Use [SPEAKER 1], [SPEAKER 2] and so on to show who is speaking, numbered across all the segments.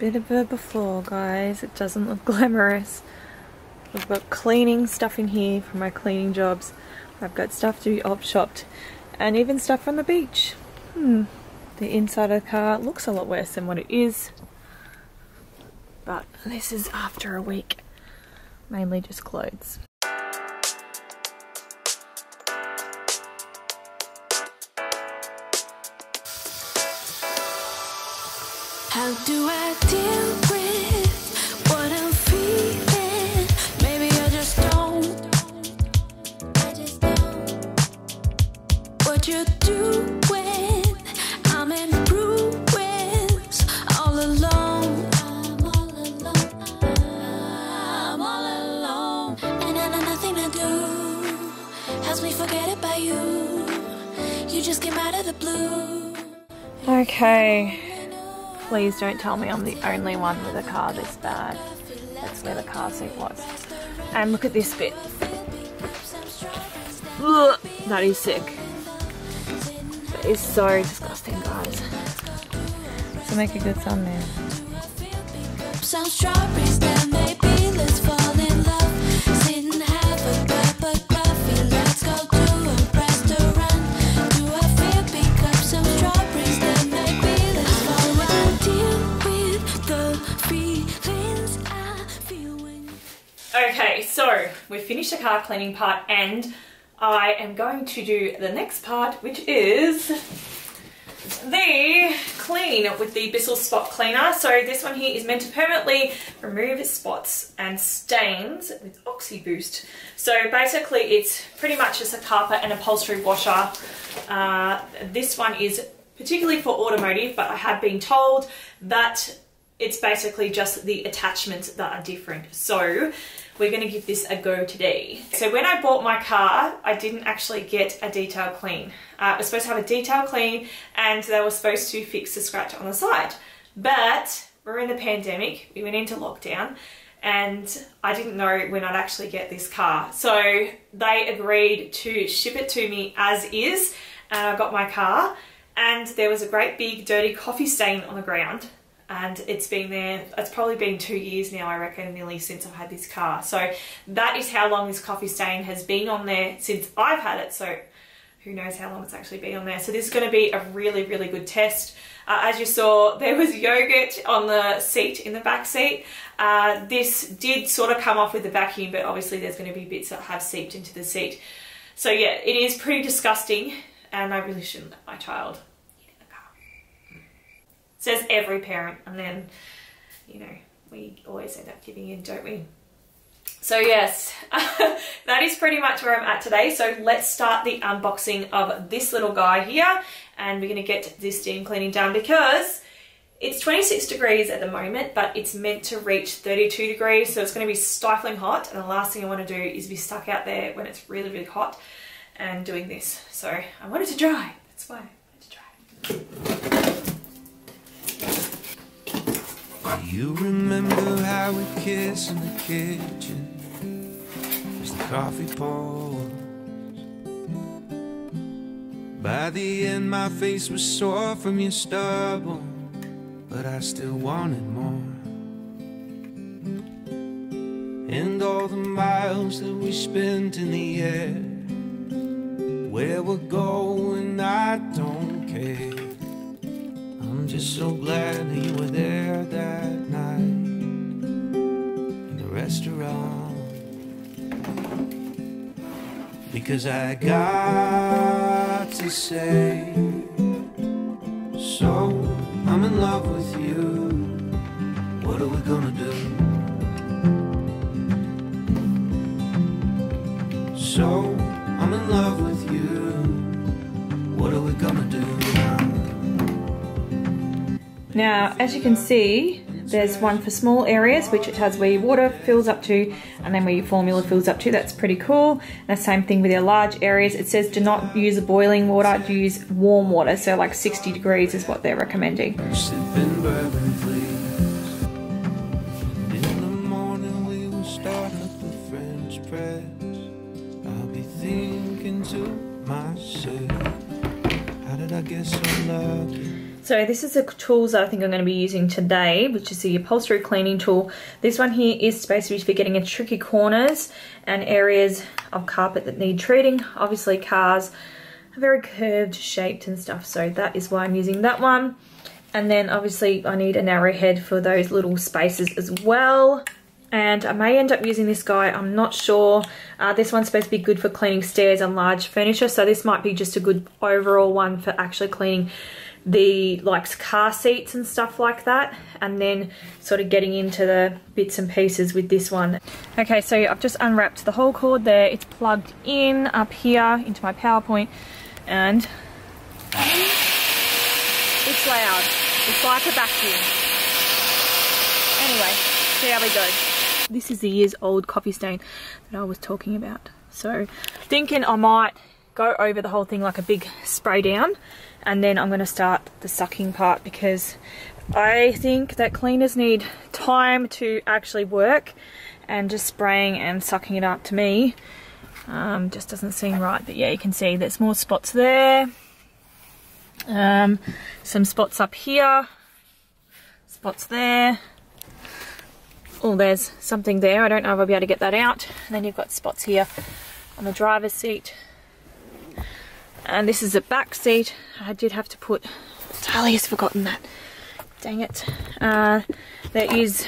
[SPEAKER 1] Bit of a before, guys. It doesn't look glamorous. We've got cleaning stuff in here for my cleaning jobs. I've got stuff to be op-shopped and even stuff from the beach. The inside of the car looks a lot worse than what it is. But this is after a week. Mainly just clothes.
[SPEAKER 2] How do I deal with what I'm feeling? Maybe I just don't. What you're doing, I'm in ruins, all alone. I'm all alone. And I know nothing to do helps me forget about you. You just came out of the blue.
[SPEAKER 1] Okay. Please don't tell me I'm the only one with a car this bad. That's where the car seat was. And look at this bit. Ugh, that is sick. That is so disgusting, guys. So make a good thumbnail.
[SPEAKER 2] Some strawberries that maybe let's fall in love. Sit and have a cup of coffee. Let's go to a restaurant. Do I feel pick up some strawberries that maybe let's fall in. Deal with the feelings I feel when.
[SPEAKER 1] Okay, so we've finished the car cleaning part and I am going to do the next part, which is the clean with the Bissell spot cleaner. So this one here is meant to permanently remove spots and stains with Oxy Boost. So basically it's pretty much just a carpet and upholstery washer. This one is particularly for automotive, but I have been told that it's basically just the attachments that are different. So we're going to give this a go today. So when I bought my car, I didn't actually get a detail clean. I was supposed to have a detail clean and they were supposed to fix the scratch on the side. But we're in the pandemic, we went into lockdown and I didn't know when I'd actually get this car. So they agreed to ship it to me as is and I got my car and there was a great big dirty coffee stain on the ground. And it's been there, it's probably been 2 years now, I reckon, nearly since I've had this car. So that is how long this coffee stain has been on there since I've had it. So who knows how long it's actually been on there. So this is going to be a really, really good test. As you saw, there was yogurt on the seat, in the back seat. This did sort of come off with the vacuum, but obviously there's going to be bits that have seeped into the seat. So yeah, it is pretty disgusting and I really shouldn't let my child. Says every parent, and then, you know, we always end up giving in, don't we? So yes, that is pretty much where I'm at today. So let's start the unboxing of this little guy here, and we're gonna get this steam cleaning done because it's 26 degrees at the moment, but it's meant to reach 32 degrees. So it's gonna be stifling hot, and the last thing I wanna do is be stuck out there when it's really, really hot and doing this. So I want it to dry, that's why I want it to dry.
[SPEAKER 3] You remember how we kissed in the kitchen as the coffee pours. By the end my face was sore from your stubble, but I still wanted more. And all the miles that we spent in the air, where we're going I don't care. I'm just so glad that you were there that night in the restaurant, because I got to say, so I'm in love with you, what are we gonna do? So I'm in love with you, what are we gonna do now?
[SPEAKER 1] Now, as you can see, there's one for small areas, which it has where your water fills up to, and then where your formula fills up to. That's pretty cool. And the same thing with your large areas. It says do not use boiling water, use warm water. So like 60 degrees is what they're recommending.
[SPEAKER 3] Sipping bourbon, please. In the morning we will start up the French press. I'll be thinking to myself, how did I get so lucky?
[SPEAKER 1] So this is the tools that I think I'm going to be using today, which is the upholstery cleaning tool. This one here is supposed to be for getting in tricky corners and areas of carpet that need treating. Obviously cars are very curved, shaped and stuff, so that is why I'm using that one. And then obviously I need a narrow head for those little spaces as well. And I may end up using this guy, I'm not sure. This one's supposed to be good for cleaning stairs and large furniture, so this might be just a good overall one for actually cleaning the car seats and stuff like that, and then sort of getting into the bits and pieces with this one. Okay, so I've just unwrapped the whole cord there. It's plugged in up here into my PowerPoint, and it's loud. It's like a vacuum. Anyway, see how we go. This is the years old coffee stain that I was talking about. So thinking I might go over the whole thing like a big spray down, and then I'm going to start the sucking part, because I think that cleaners need time to actually work, and just spraying and sucking it up to me just doesn't seem right. But yeah, you can see there's more spots there, some spots up here, spots there. Oh, there's something there. I don't know if I'll be able to get that out. And then you've got spots here on the driver's seat. And this is the back seat. I did have to put... Tahlia's forgotten that. Dang it. There is...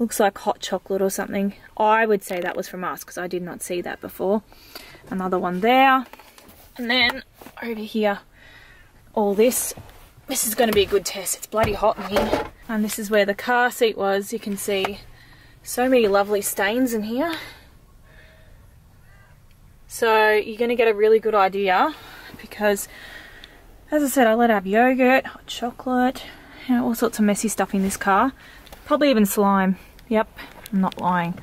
[SPEAKER 1] looks like hot chocolate or something. I would say that was from us, because I did not see that before. Another one there. And then over here, all this. This is going to be a good test. It's bloody hot in here. And this is where the car seat was. You can see so many lovely stains in here. So you're going to get a really good idea, because as I said, I let her have yogurt, hot chocolate, you know, all sorts of messy stuff in this car. Probably even slime. Yep, I'm not lying.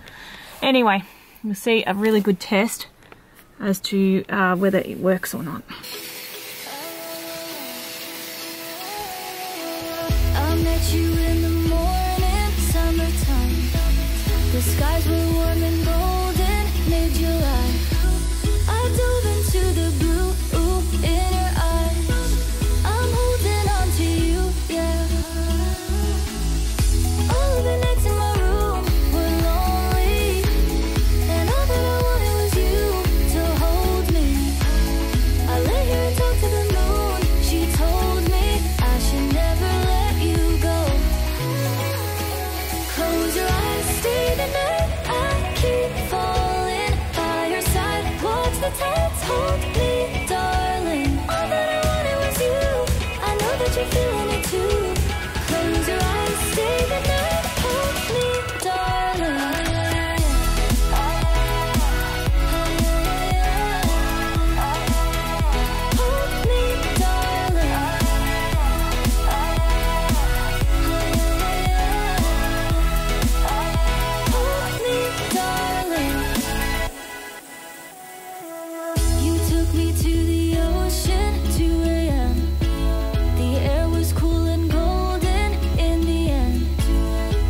[SPEAKER 1] Anyway, we'll see a really good test as to whether it works or not.
[SPEAKER 2] I met you in the morning, summertime. The skies were warm and golden, mid-July. I dove into the blue in your eyes. I'm holding on to you, yeah. All of the nights in my room were lonely, and all that I wanted was you to hold me. I lay here and talk to the moon. She told me I should never let you go. Close your eyes, stay the night. I keep falling by your side. Watch the tides hold me, darling. All that I wanted was you. I know that you're feeling it too. Close your eyes, stay the night. Hold me, darling. Hold me, darling. Hold me, darling. You took me to the ocean, 2 a.m. The air was cool and golden in the end.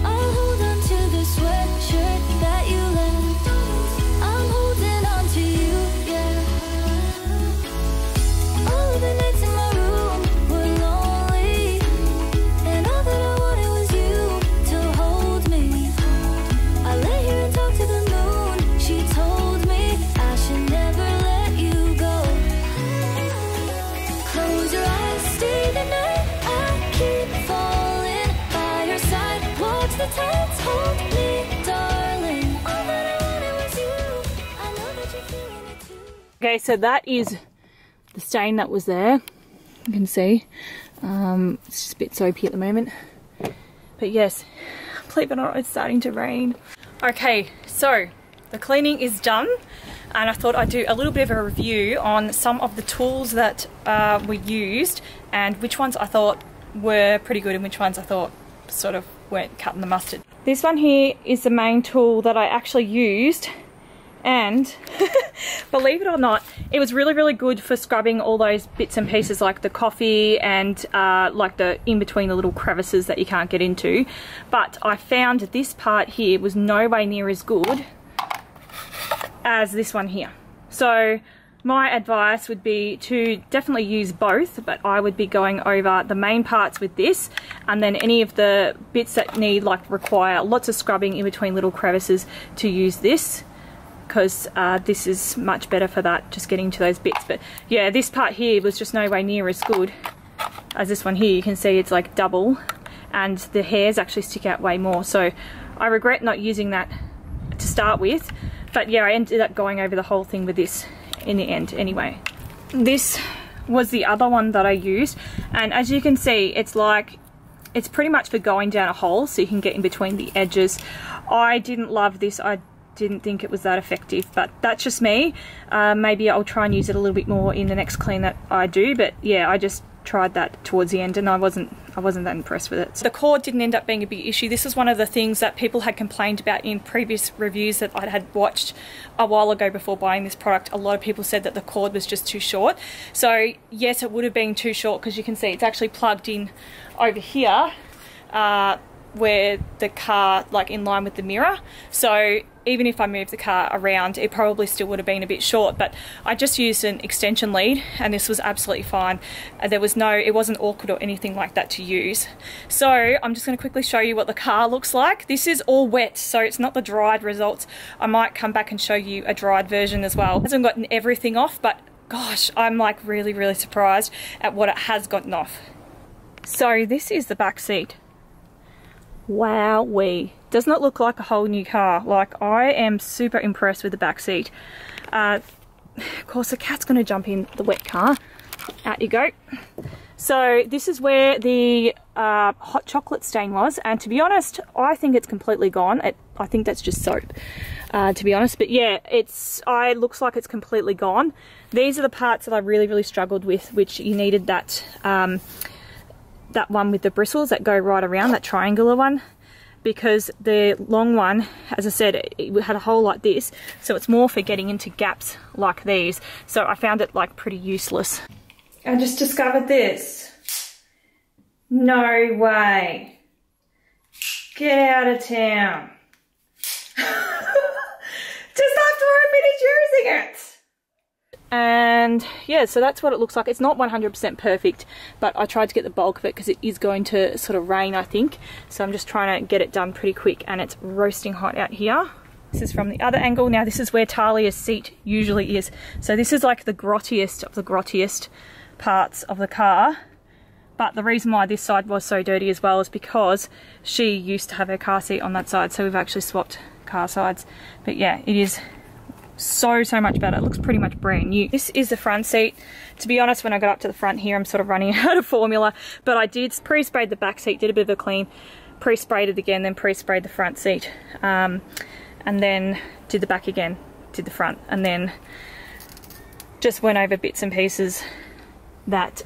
[SPEAKER 2] I'll hold on to the sweatshirt that you left. I'm holding on to you, yeah. All of the nights in my room were lonely, and all that I wanted was you to hold me. I lay here and talk to the moon. She told me I should never let you go. Close your eyes, stay the night. I keep falling by your side. Watch the tides hold me, darling. All that I wanted was you. I know that you're feeling it too.
[SPEAKER 1] Okay, so that is the stain that was there. You can see. It's just a bit soapy at the moment. But yes, believe it or not, it's starting to rain. Okay, so the cleaning is done, and I thought I'd do a little bit of a review on some of the tools that were used, and which ones I thought were pretty good and which ones I thought sort of weren't cutting the mustard. This one here is the main tool that I actually used, and believe it or not, it was really good for scrubbing all those bits and pieces like the coffee and like the in between the little crevices that you can't get into. But I found this part here was no way near as good as this one here. So my advice would be to definitely use both, but I would be going over the main parts with this, and then any of the bits that need, like, require lots of scrubbing in between little crevices, to use this, because this is much better for that, just getting to those bits. But yeah, this part here was just no way near as good as this one here. You can see it's like double, and the hairs actually stick out way more, so I regret not using that to start with. But yeah, I ended up going over the whole thing with this in the end anyway. This was the other one that I used, and as you can see, it's pretty much for going down a hole so you can get in between the edges. I didn't love this. I didn't think it was that effective, but that's just me. Maybe I'll try and use it a little bit more in the next clean that I do, but yeah, I just tried that towards the end and I wasn't that impressed with it. So the cord didn't end up being a big issue. This is one of the things that people had complained about in previous reviews that I had watched a while ago before buying this product. A lot of people said that the cord was just too short. So yes, it would have been too short, because you can see it's actually plugged in over here where the car, like in line with the mirror. So even if I moved the car around, it probably still would have been a bit short, but I just used an extension lead and this was absolutely fine. It wasn't awkward or anything like that to use. So I'm just going to quickly show you what the car looks like. This is all wet, so it's not the dried results. I might come back and show you a dried version as well. It hasn't gotten everything off, but gosh, I'm like really surprised at what it has gotten off. So this is the back seat. Wowee. Does not look like a whole new car. Like, I am super impressed with the back seat. Of course, the cat's going to jump in the wet car. Out you go. So this is where the hot chocolate stain was, and to be honest, I think it's completely gone. I think that's just soap, to be honest. But yeah, it looks like it's completely gone. These are the parts that I really struggled with, which you needed that that one with the bristles that go right around, that triangular one, because the long one, as I said, it had a hole like this, so it's more for getting into gaps like these. So I found it like pretty useless. I just discovered this. No way. Get out of town. Just after I finished using it. And yeah, so that's what it looks like. It's not 100% perfect, but I tried to get the bulk of it because it is going to sort of rain, I think. So I'm just trying to get it done pretty quick, and it's roasting hot out here. This is from the other angle. Now this is where Tahlia's seat usually is. So this is like the grottiest of the grottiest parts of the car. But the reason why this side was so dirty as well is because she used to have her car seat on that side. So we've actually swapped car sides. But yeah, it is so much better. It looks pretty much brand new. This is the front seat. To be honest, when I got up to the front here, I'm sort of running out of formula, but I did pre-sprayed the back seat, did a bit of a clean, pre-sprayed it again, then pre-sprayed the front seat, and then did the back again, did the front, and then just went over bits and pieces that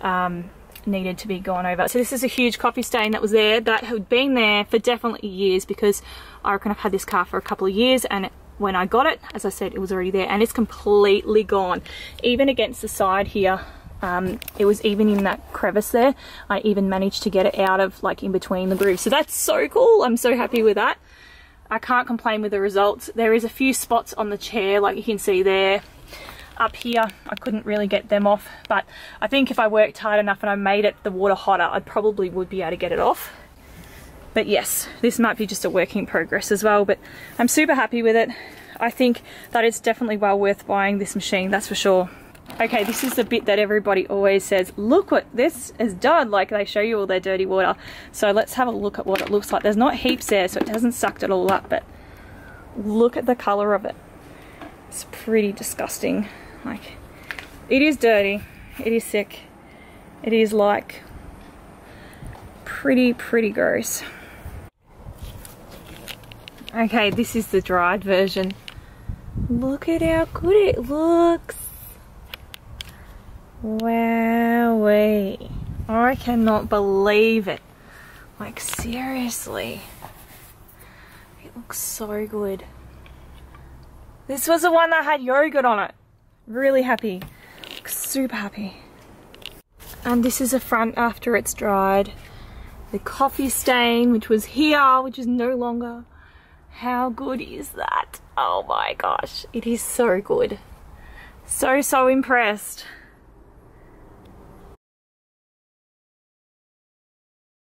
[SPEAKER 1] needed to be gone over. So this is a huge coffee stain that was there, that had been there for definitely years, because I reckon I've had this car for a couple of years, and when I got it, as I said, it was already there, and it's completely gone. Even against the side here, it was even in that crevice there. I even managed to get it out of, like, in between the grooves. So that's so cool. I'm so happy with that. I can't complain with the results. There is a few spots on the chair, like you can see there. Up here, I couldn't really get them off, but I think if I worked hard enough and I made it the water hotter, I probably would be able to get it off. But yes, this might be just a work in progress as well, but I'm super happy with it. I think that it's definitely well worth buying this machine, that's for sure. Okay, this is the bit that everybody always says, look what this has done, like they show you all their dirty water. So let's have a look at what it looks like. There's not heaps there, so it hasn't sucked it all up, but look at the color of it. It's pretty disgusting. Like, it is dirty, it is sick, it is like pretty gross. Okay, this is the dried version. Look at how good it looks. Wowee. I cannot believe it. Like, seriously. It looks so good. This was the one that had yogurt on it. Really happy. Super happy. And this is the front after it's dried. The coffee stain, which was here, which is no longer. How good is that? Oh my gosh, it is so good. So impressed.